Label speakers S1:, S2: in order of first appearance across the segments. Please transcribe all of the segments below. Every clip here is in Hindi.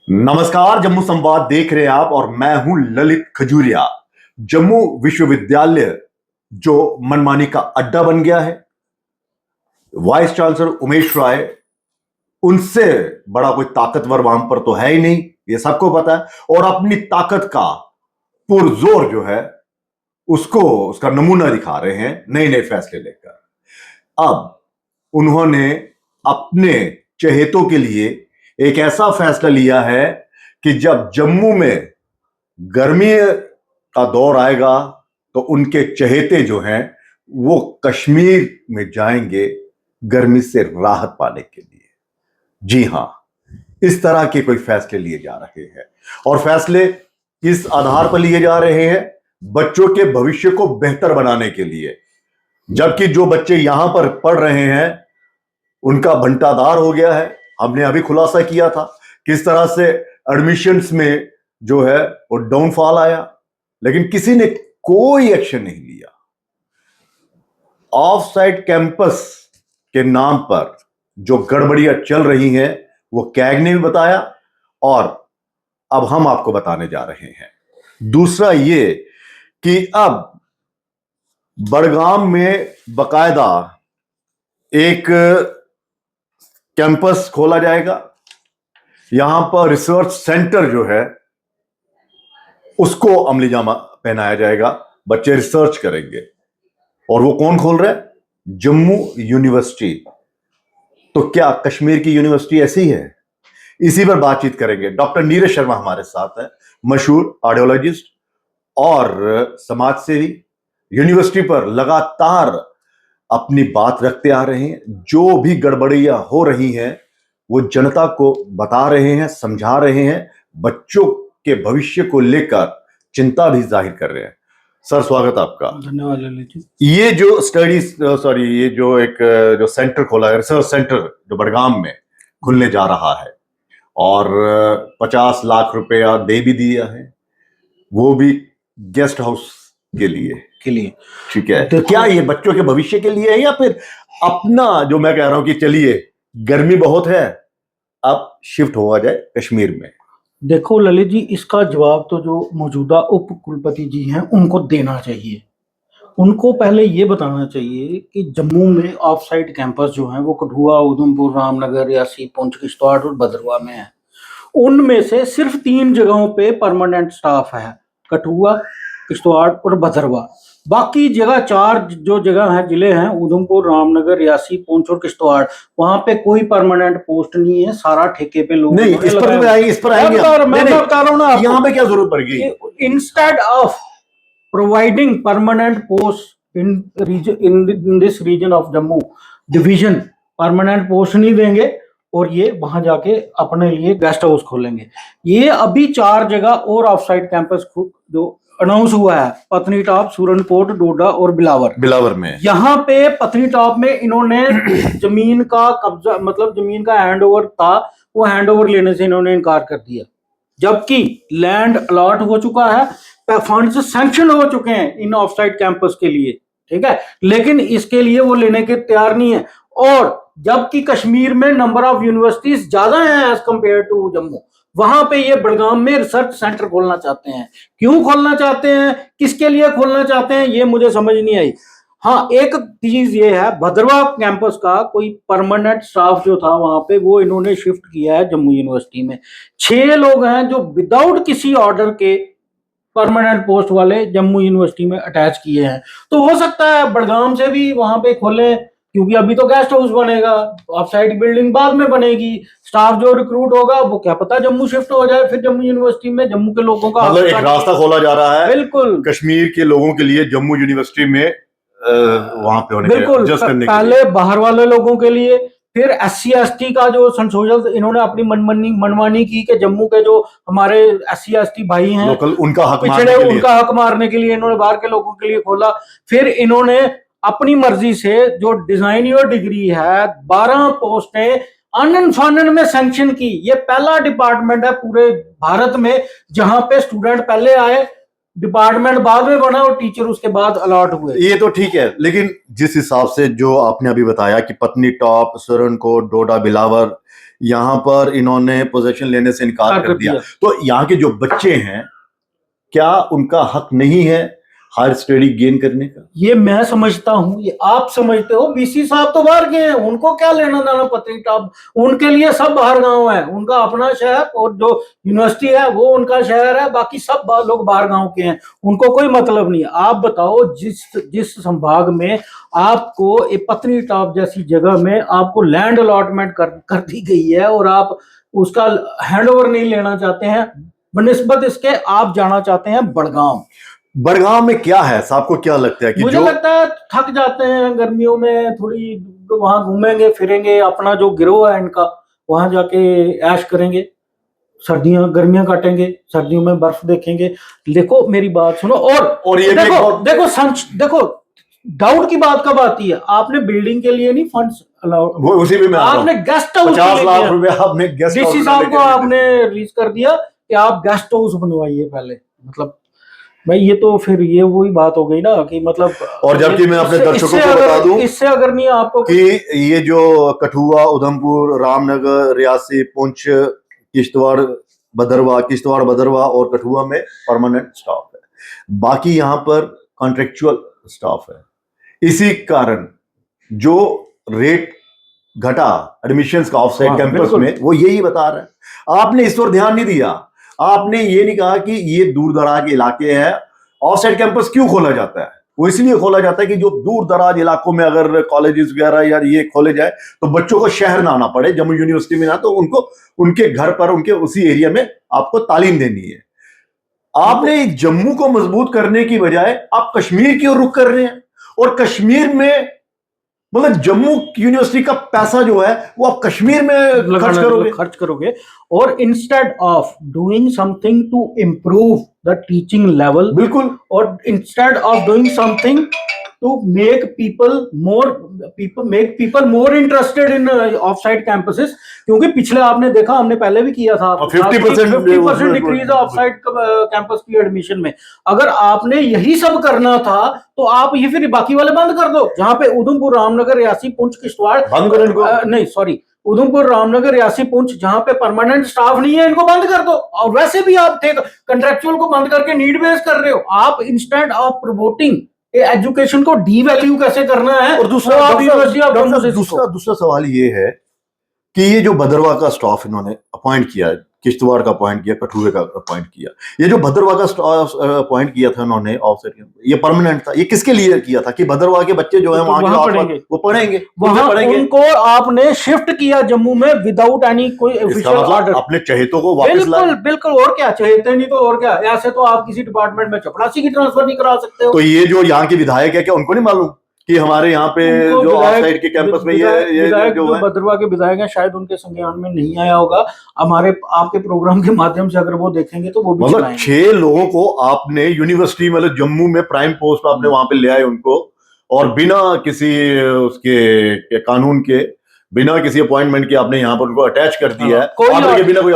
S1: नमस्कार, जम्मू संवाद देख रहे हैं आप और मैं हूं ललित खजूरिया। जम्मू विश्वविद्यालय जो मनमानी का अड्डा बन गया है, वाइस चांसलर उमेश राय, उनसे बड़ा कोई ताकतवर वहां पर तो है ही नहीं, ये सबको पता है। और अपनी ताकत का पुरजोर जो है उसको उसका नमूना दिखा रहे हैं नए नए फैसले लेकर। अब उन्होंने अपने चहेतों के लिए एक ऐसा फैसला लिया है कि जब जम्मू में गर्मी का दौर आएगा तो उनके चहेते जो हैं वो कश्मीर में जाएंगे गर्मी से राहत पाने के लिए। जी हां, इस तरह के कोई फैसले लिए जा रहे हैं और फैसले इस आधार पर लिए जा रहे हैं बच्चों के भविष्य को बेहतर बनाने के लिए। जबकि जो बच्चे यहां पर पढ़ रहे हैं उनका भंटादार हो गया है। हमने अभी खुलासा किया था किस तरह से एडमिशंस में जो है वो डाउनफॉल आया, लेकिन किसी ने कोई एक्शन नहीं लिया। ऑफ साइट कैंपस के नाम पर जो गड़बड़ियां चल रही हैं वो कैग ने भी बताया और अब हम आपको बताने जा रहे हैं। दूसरा ये कि अब बड़गाम में बकायदा एक कैंपस खोला जाएगा। यहां पर रिसर्च सेंटर जो है उसको अमली जामा पहनाया जाएगा, बच्चे रिसर्च करेंगे। और वो कौन खोल रहा है? जम्मू यूनिवर्सिटी। तो क्या कश्मीर की यूनिवर्सिटी ऐसी है? इसी पर बातचीत करेंगे। डॉक्टर नीरज शर्मा हमारे साथ है, मशहूर ऑडियोलॉजिस्ट और समाज सेवी, यूनिवर्सिटी पर लगातार अपनी बात रखते आ रहे हैं। जो भी गड़बड़ियां हो रही हैं वो जनता को बता रहे हैं, समझा रहे हैं, बच्चों के भविष्य को लेकर चिंता भी जाहिर कर रहे हैं। सर, स्वागत आपका।
S2: धन्यवाद ललित जी।
S1: ये जो ये जो एक जो सेंटर खोला है, रिसर्च सेंटर जो बड़गाम में खुलने जा रहा है और 50 लाख रुपया दे भी दिया है, वो भी गेस्ट हाउस के लिए। ठीक है, तो क्या ये बच्चों के भविष्य के लिए है या फिर अपना, जो मैं कह रहा हूं कि चलिए गर्मी बहुत है अब शिफ्ट हुआ जाए कश्मीर में?
S2: देखो ललित जी, इसका जवाब तो जो मौजूदा उप कुलपति जी हैं उनको देना चाहिए। उनको पहले ये बताना चाहिए कि जम्मू में ऑफ साइट कैंपस जो हैं वो कठुआ, उधमपुर, रामनगर, रियासी, पुंछ, किश्तवाड़ और भद्रवाह में है। उनमें से सिर्फ 3 जगहों पे परमानेंट स्टाफ है, कठुआ, किश्तवाड़ और भद्रवाह। बाकी जगह 4 जो जगह हैं, जिले हैं, उधमपुर, रामनगर, रियासी, पुंछ और किश्तवाड़, वहां पे कोई परमानेंट पोस्ट नहीं है, सारा ठेके पे लोग।
S1: नहीं, इस पर आएंगे।
S2: मैं बता रहा हूँ ना,
S1: यहाँ पे क्या जरूरत पड़ गई?
S2: Instead of providing permanent post in this region of Jammu division, permanent post नहीं देंगे और ये वहां जाके अपने लिए गेस्ट हाउस खोलेंगे। ये अभी 4 जगह और ऑफ साइट कैंपस जो अनाउंस हुआ है, पत्नीटॉप, सूरनकोट, डोडा और बिलावर में। यहाँ पे पत्नीटॉप में इन्होंने जमीन का कब्जा, मतलब जमीन का हैंड ओवर था, वो हैंड ओवर लेने से इन्होंने इनकार कर दिया, जबकि लैंड अलॉट हो चुका है, फंड्स सैंक्शन हो चुके हैं इन ऑफ साइट कैंपस के लिए। ठीक है, लेकिन इसके लिए वो लेने के तैयार नहीं है। और जबकि कश्मीर में नंबर ऑफ यूनिवर्सिटीज ज्यादा हैं एज कंपेयर टू जम्मू, वहां पे ये बड़गाम में रिसर्च सेंटर खोलना चाहते हैं। क्यों खोलना चाहते हैं, किसके लिए खोलना चाहते हैं, ये मुझे समझ नहीं आई। हाँ, एक चीज ये है, भद्रवाह कैंपस का कोई परमानेंट स्टाफ जो था वहां पे, वो इन्होंने शिफ्ट किया है जम्मू यूनिवर्सिटी में। 6 लोग हैं जो विदाउट किसी ऑर्डर के परमानेंट पोस्ट वाले जम्मू यूनिवर्सिटी में अटैच किए हैं। तो हो सकता है बड़गाम से भी वहां पे खोले, क्योंकि अभी तो गेस्ट हाउस बनेगा, ऑफ साइट बिल्डिंग बाद में बनेगी। स्टाफ जो रिक्रूट होगा वो क्या पता जम्मू शिफ्ट हो जाए, फिर जम्मू यूनिवर्सिटी में जम्मू के लोगों का
S1: मतलब एक रास्ता खोला जा रहा है
S2: बिल्कुल
S1: कश्मीर के लोगों के लिए जम्मू यूनिवर्सिटी में वहां पे होने
S2: बिल्कुल। पहले बाहर वाले लोगों के लिए, फिर SC ST का जो संशोधन इन्होंने अपनी मनमानी की कि जम्मू के जो हमारे SC ST भाई हैं
S1: लोकल, उनका हक
S2: पिछड़े, उनका हक मारने के लिए इन्होंने बाहर के लोगों के लिए खोला। फिर इन्होंने अपनी मर्जी से जो डिजाइन और डिग्री है 12 पोस्टें आनन फानन में सैंक्शन की। ये पहला डिपार्टमेंट है पूरे भारत में जहां पे स्टूडेंट पहले आए, डिपार्टमेंट बाद में बना और टीचर उसके बाद अलॉट हुए।
S1: ये तो ठीक है, लेकिन जिस हिसाब से जो आपने अभी बताया कि पत्नीटॉप, सूरनकोट, डोडा, बिलावर, यहाँ पर इन्होंने पोजीशन लेने से इनकार कर दिया। तो यहाँ के जो बच्चे हैं, क्या उनका हक नहीं है हायर स्टडी गेन करने का?
S2: ये मैं समझता हूँ, ये आप समझते हो। बीसी साहब तो बाहर गए हैं, उनको क्या लेना देना पत्नीटॉप, उनके लिए सब बाहर गांव है, उनका अपना शहर, और जो यूनिवर्सिटी है वो उनका शहर है, बाकी सब लोग बाहर गांव के हैं, उनको कोई मतलब नहीं है। आप बताओ, जिस संभाग में आपको एक पत्नीटॉप जैसी जगह में आपको लैंड अलॉटमेंट कर दी गई है और आप उसका हैंड ओवर नहीं लेना चाहते हैं, बनिस्बत इसके आप जाना चाहते हैं बड़गांव।
S1: बड़गांव में क्या है साहब को क्या लगता है कि
S2: मुझे लगता है थक जाते हैं गर्मियों में, थोड़ी वहां घूमेंगे फिरेंगे, अपना जो गिरोह है इनका वहां जाके ऐश करेंगे, सर्दियां गर्मियां काटेंगे, सर्दियों में बर्फ देखेंगे। देखो मेरी बात सुनो, और ये देखो डाउट की बात कब आती है, आपने बिल्डिंग के लिए नहीं फंड्स अलाउड,
S1: वो उसी में मैं
S2: आपने गेस्ट हाउस
S1: 50 लाख रुपए आपने गेस्ट हाउस
S2: डीसी साहब को आपने रिलीज कर दिया कि आप गेस्ट हाउस बनवाइए पहले। मतलब भाई ये तो फिर ये वही बात हो गई ना कि मतलब,
S1: और जबकि मैं अपने दर्शकों को बता दूं,
S2: इससे अगर नहीं आपको
S1: कि ये जो कठुआ, उधमपुर, रामनगर, रियासी, पुंछ, किश्तवाड़, भदरवा और कठुआ में परमानेंट स्टाफ है, बाकी यहाँ पर कॉन्ट्रेक्चुअल स्टाफ है। इसी कारण जो रेट घटा एडमिशंस का ऑफसाइट कैंपस में, वो यही बता रहा है। आपने इस पर ध्यान नहीं दिया, आपने ये नहीं कहा कि ये दूर दराज के इलाके हैं, ऑफसाइट कैंपस क्यों खोला जाता है? वो इसलिए खोला जाता है कि जो दूर दराज इलाकों में अगर कॉलेजेस वगैरह या ये खोले जाए तो बच्चों को शहर ना आना पड़े, जम्मू यूनिवर्सिटी में ना, तो उनको उनके घर पर उनके उसी एरिया में आपको तालीम देनी है। आपने जम्मू को मजबूत करने की बजाय आप कश्मीर की ओर रुख कर रहे हैं, और कश्मीर में मतलब जम्मू यूनिवर्सिटी का पैसा जो है वो आप कश्मीर में खर्च करोगे।
S2: और instead of doing something to improve the teaching level,
S1: बिल्कुल,
S2: और instead of doing something to make people more interested in off side campuses, क्योंकि पिछले आपने देखा, हमने पहले भी किया था 50% डिक्रीज ऑफ साइड कैंपस की एडमिशन में। अगर आपने यही सब करना था तो आप ये फिर बाकी वाले बंद कर दो, जहां पे उधमपुर, रामनगर, रियासी, पुंछ, किश्तवाड़
S1: बंद करें इनको,
S2: नहीं सॉरी, उधमपुर, रामनगर, रियासी, पुंछ, जहां पे परमानेंट स्टाफ नहीं है, इनको बंद कर दो। और वैसे भी आप कंट्रेक्चुअल को बंद करके नीड बेस कर रहे हो। आप इंस्टेड ऑफ प्रमोटिंग एजुकेशन को डीवैल्यू कैसे करना है।
S1: और दूसरा सवाल ये है कि ये जो भदरवा का स्टाफ इन्होंने अपॉइंट किया, किश्तवाड़ का अपॉइंट किया, कठुए का अपॉइंट किया, ये जो भदरवा का अपॉइंट किया था इन्होंने ऑफिसर, ये परमानेंट था, ये किसके लिए किया था? कि भदरवा के बच्चे जो है वहां पढ़ेंगे, वो पढ़ेंगे,
S2: उनको आपने शिफ्ट किया जम्मू में विदाउट एनी कोई ऑफिशियल ऑर्डर,
S1: अपने चहेतों को वापस लाए।
S2: बिल्कुल, और क्या चहेते नहीं तो और क्या, ऐसे तो आप किसी डिपार्टमेंट में चपरासी की ट्रांसफर नहीं करा सकते हो।
S1: तो ये जो यहाँ के विधायक है, क्या उनको नहीं मालूम कि हमारे यहाँ पे जो आउटसाइड के कैंपस में ये जो
S2: भदरवा के विधायक हैं, शायद उनके संज्ञान में नहीं आया होगा। हमारे आपके प्रोग्राम के माध्यम से अगर वो देखेंगे तो वो भी
S1: मतलब 6 लोगों को आपने यूनिवर्सिटी मतलब जम्मू में प्राइम पोस्ट आपने वहां पे ले आए उनको, और बिना किसी उसके कानून के, बिना किसी अपॉइंटमेंट के आपने यहाँ पर उनको अटैच कर दिया है।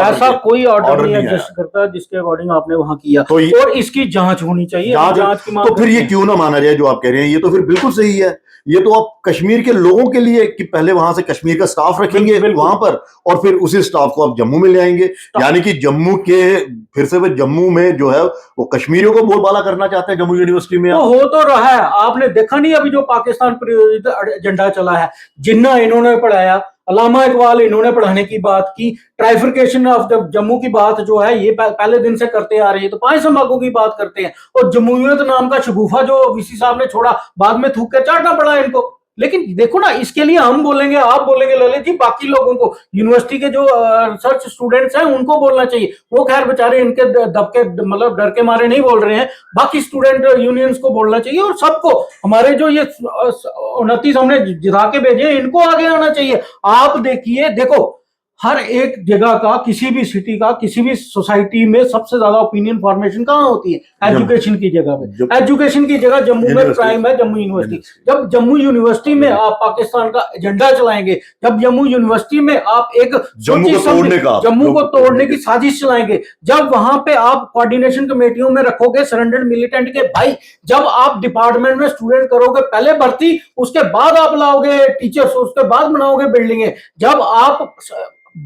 S2: ऐसा कोई ऑर्डर नहीं एग्जिस्ट करता जिसके अकॉर्डिंग आपने वहां किया, तो और इसकी जांच होनी चाहिए। जांच की मांग,
S1: तो फिर ये क्यों ना माना जाए जो आप कह रहे हैं? ये तो फिर बिल्कुल सही है। ये तो आप कश्मीर के लोगों के लिए कि पहले वहां से कश्मीर का स्टाफ रखेंगे वहां पर, और फिर उसी स्टाफ को आप जम्मू में ले आएंगे, यानी कि जम्मू के फिर से वो जम्मू में जो है वो कश्मीरियों को बोलबाला करना चाहते हैं जम्मू यूनिवर्सिटी में।
S2: तो हो तो रहा है, आपने देखा नहीं अभी जो पाकिस्तान प्रायोजित एजेंडा चला है, जिन्ना इन्होंने पढ़ाया, अल्लामा इकबाल इन्होंने पढ़ाने की बात की, ट्राइफिकेशन ऑफ द जम्मू की बात जो है ये पहले दिन से करते आ रही है, तो 5 संभागों की बात करते हैं, और जमहूरियत नाम का शगुफा जो वीसी साहब ने छोड़ा, बाद में थूक के चाटना पड़ा इनको। लेकिन देखो ना, इसके लिए हम बोलेंगे, आप बोलेंगे ललित जी, बाकी लोगों को, यूनिवर्सिटी के जो रिसर्च स्टूडेंट्स हैं उनको बोलना चाहिए। वो खैर बेचारे इनके दबके मतलब डर के मारे नहीं बोल रहे हैं, बाकी स्टूडेंट यूनियंस को बोलना चाहिए, और सबको, हमारे जो ये 29 हमने जिता के भेजे, इनको आगे आना चाहिए। आप देखिए, देखो हर एक जगह का, किसी भी सिटी का, किसी भी सोसाइटी में सबसे ज्यादा ओपिनियन फॉर्मेशन कहाँ होती है? एजुकेशन की जगह पे। एजुकेशन की जगह जम्मू में प्राइम है जम्मू यूनिवर्सिटी। जब जम्मू यूनिवर्सिटी में आप पाकिस्तान का एजेंडा चलाएंगे, जब जम्मू यूनिवर्सिटी में आप एक जम्मू को तोड़ने की साजिश चलाएंगे, जब वहां पे आप कोऑर्डिनेशन कमेटियों में रखोगे सरेंडर्ड मिलिटेंट के भाई, जब आप डिपार्टमेंट में स्टूडेंट करोगे पहले भर्ती, उसके बाद आप लाओगे टीचर्स, उसके बाद बनाओगे बिल्डिंगें, जब आप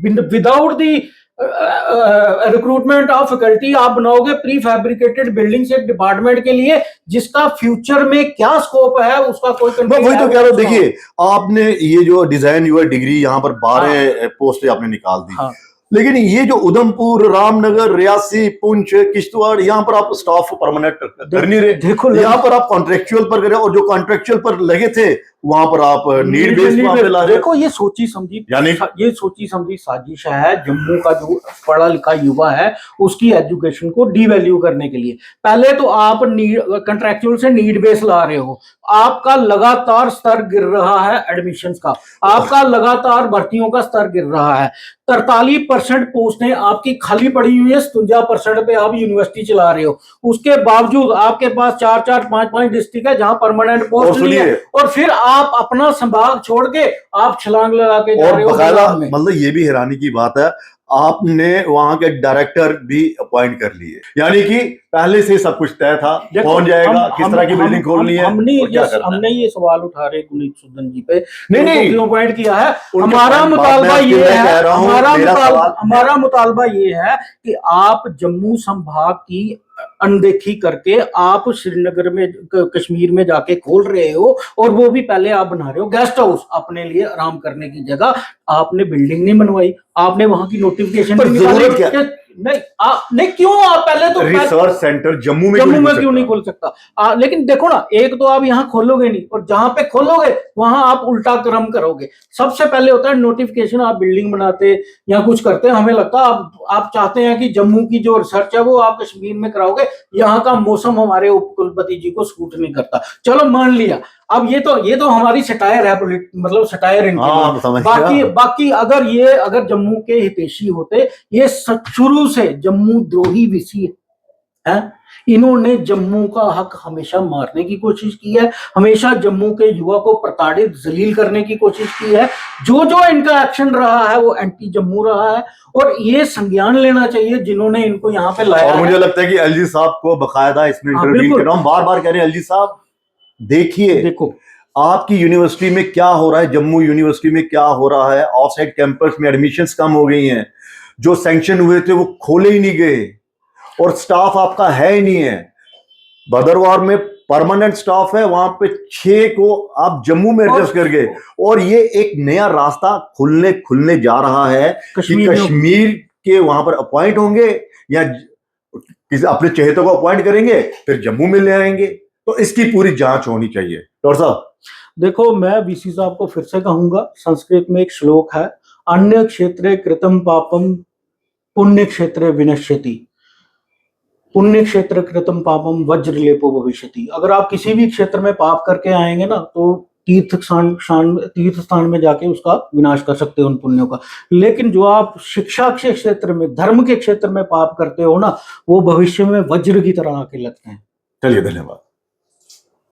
S2: without the recruitment of faculty आप बनाओगे प्री फैब्रिकेटेड बिल्डिंग्स एक डिपार्टमेंट के लिए जिसका फ्यूचर में क्या स्कोप है उसका कोई
S1: मैं वही तो कह रहा हूँ। देखिए, आपने ये जो डिजाइन यूर डिग्री यहाँ पर 12 पोस्टें आपने निकाल दी,
S2: हाँ।
S1: लेकिन ये जो उधमपुर, रामनगर, रियासी, पुंछ, किश्तवाड़, यहाँ पर आप स्टाफ परमानेंट कर नहीं रहे।
S2: देखो
S1: यहाँ पर आप कॉन्ट्रेक्चुअल पर करे, और जो कॉन्ट्रेक्चुअल पर लगे थे वहां पर आप नीड बेस पे ला रहे हो।
S2: देखो, ये सोची समझी साजिश है जम्मू का जो पढ़ा लिखा युवा है उसकी एजुकेशन को डीवैल्यू करने के लिए। पहले तो आप कंट्रेक्चुअल से नीड बेस ला रहे हो, आपका लगातार स्तर गिर रहा है एडमिशंस का, आपका लगातार भर्तियों का स्तर गिर रहा है। 43% पोस्टें आपकी खाली पड़ी हुई है, 57% पे आप यूनिवर्सिटी चला रहे हो। उसके बावजूद आपके पास 4-4, 5-5 डिस्ट्रिक्ट है जहां परमानेंट पोस्ट नहीं है, और फिर आप अपना संभाग छोड़ के आप छलांग लगा के जा रहे हो।
S1: मतलब ये भी हैरानी की बात है, आपने वहां के डायरेक्टर भी अपॉइंट कर लिए, यानी कि पहले से सब कुछ तय था कौन जाएगा, किस तरह की बिल्डिंग खोलनी है।
S2: हमने ये सवाल उठा रहे गुनीत सुदन जी पे,
S1: नहीं
S2: क्यों अपॉइंट किया है। हमारा मुतालबा ये है, हमारा मुतालबा ये है कि आप जम्मू संभाग की अनदेखी करके आप श्रीनगर में, कश्मीर में जाके खोल रहे हो, और वो भी पहले आप बना रहे हो गेस्ट हाउस अपने लिए आराम करने की जगह। आपने बिल्डिंग नहीं बनवाई, आपने वहां की नोटिफिकेशन नहीं क्यों आप पहले तो
S1: रिसर्च सेंटर जम्मू में
S2: क्यों नहीं खोल सकता। लेकिन देखो ना, एक तो आप यहाँ खोलोगे नहीं, और जहां पे खोलोगे वहां आप उल्टा क्रम करोगे। सबसे पहले होता है नोटिफिकेशन, आप बिल्डिंग बनाते या कुछ करते, हमें लगता है आप चाहते हैं कि जम्मू की जो रिसर्च है वो आप कश्मीर में कराओगे, यहाँ का मौसम हमारे उपकुलपति जी को सूट नहीं करता। चलो मान लिया, अब ये तो हमारी सटायर है, मतलब सटायर इनकी। बाकी अगर जम्मू के हितैषी होते, ये शुरू से जम्मू द्रोही वीसी है। इन्होंने जम्मू का हक हमेशा मारने की कोशिश की है, हमेशा जम्मू के युवा को प्रताड़ित जलील करने की कोशिश की है। जो इनका एक्शन रहा है वो एंटी जम्मू रहा है, और ये संज्ञान लेना चाहिए जिन्होंने इनको यहाँ पे लाया।
S1: और मुझे लगता है कि एलजी साहब को बकायदा इसमें इंटरव्यू कर रहा हूं, बार बार कह रहे हैं एलजी साहब देखो आपकी यूनिवर्सिटी में क्या हो रहा है, जम्मू यूनिवर्सिटी में क्या हो रहा है। ऑफ साइड कैंपस में एडमिशंस कम हो गई हैं, जो सैंक्शन हुए थे वो खोले ही नहीं गए, और स्टाफ आपका है ही नहीं है। भदरवार में परमानेंट स्टाफ है, वहां पे 6 को आप जम्मू में एडजस्ट कर गए, और ये एक नया रास्ता खुलने जा रहा है कि कश्मीर के वहां पर अपॉइंट होंगे या किसी अपने चहेतों को अपॉइंट करेंगे, फिर जम्मू में ले आएंगे। तो इसकी पूरी जांच होनी चाहिए। डॉक्टर साहब
S2: देखो, मैं वीसी साहब को फिर से कहूंगा, संस्कृत में एक श्लोक है, अन्य क्षेत्रे कृतम पापम पुण्य क्षेत्रे विनश्यति, पुण्य क्षेत्र कृतम पापम वज्रलेपो भविष्यति। अगर आप किसी भी क्षेत्र में पाप करके आएंगे ना, तो तीर्थ स्थान में जाके उसका विनाश कर सकते हो उन पुण्यों का। लेकिन जो आप शिक्षा के क्षेत्र में, धर्म के क्षेत्र में पाप करते हो ना, वो भविष्य में वज्र की तरह आके लगते हैं।
S1: चलिए, धन्यवाद।